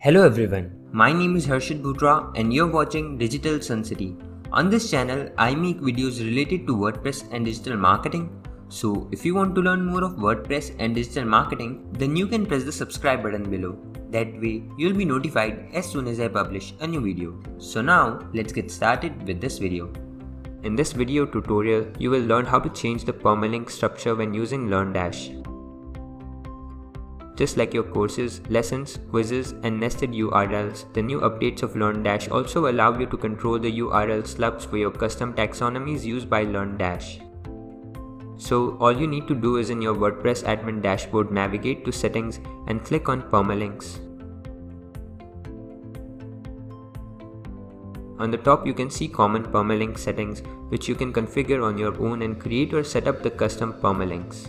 Hello everyone, my name is Harshit Bhutra and you're watching Digital Sun City. On this channel, I make videos related to WordPress and digital marketing. So if you want to learn more of WordPress and digital marketing, then you can press the subscribe button below. That way, you'll be notified as soon as I publish a new video. So now, let's get started with this video. In this video tutorial, you will learn how to change the permalink structure when using LearnDash. Just like your courses, lessons, quizzes, and nested URLs, the new updates of LearnDash also allow you to control the URL stubs for your custom taxonomies used by LearnDash. So all you need to do is in your WordPress admin dashboard navigate to settings and click on permalinks. On the top you can see common permalink settings which you can configure on your own and create or set up the custom permalinks.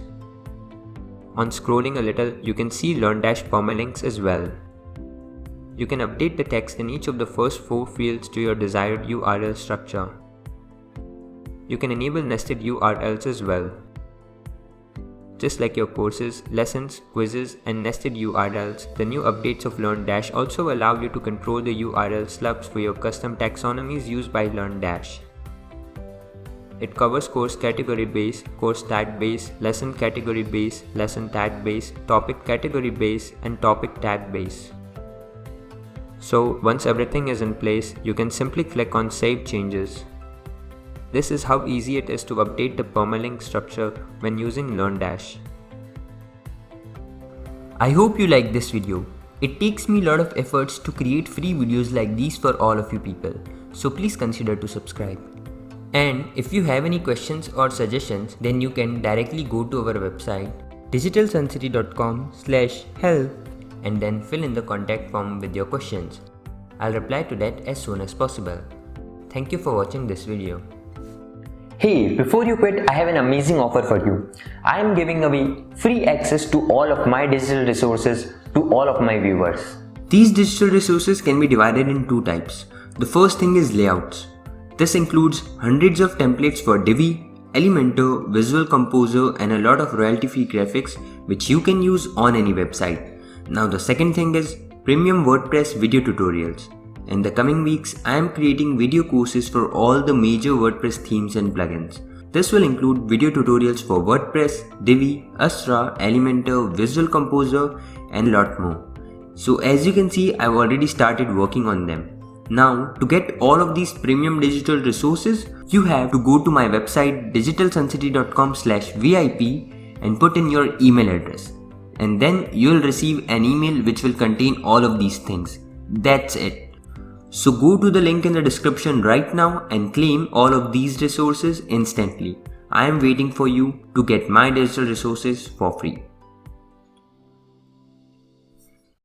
On scrolling a little, you can see LearnDash permalinks as well. You can update the text in each of the first 4 fields to your desired URL structure. You can enable nested URLs as well. Just like your courses, lessons, quizzes, and nested URLs, the new updates of LearnDash also allow you to control the URL stubs for your custom taxonomies used by LearnDash. It covers course category base, course tag base, lesson category base, lesson tag base, topic category base, and topic tag base. So once everything is in place, you can simply click on Save Changes. This is how easy it is to update the permalink structure when using LearnDash. I hope you like this video. It takes me a lot of efforts to create free videos like these for all of you people, so please consider to subscribe. And if you have any questions or suggestions, then you can directly go to our website digitalsuncity.com/help and then fill in the contact form with your questions. I'll reply to that as soon as possible. Thank you for watching this video. Hey, before you quit, I have an amazing offer for you. I am giving away free access to all of my digital resources to all of my viewers. These digital resources can be divided in 2 types. The first thing is layouts. This includes hundreds of templates for Divi, Elementor, Visual Composer, and a lot of royalty-free graphics which you can use on any website. Now the second thing is premium WordPress video tutorials. In the coming weeks, I am creating video courses for all the major WordPress themes and plugins. This will include video tutorials for WordPress, Divi, Astra, Elementor, Visual Composer, and a lot more. So as you can see, I've already started working on them. Now, to get all of these premium digital resources, you have to go to my website digitalsuncity.com/VIP and put in your email address. And then you'll receive an email which will contain all of these things. That's it. So go to the link in the description right now and claim all of these resources instantly. I am waiting for you to get my digital resources for free.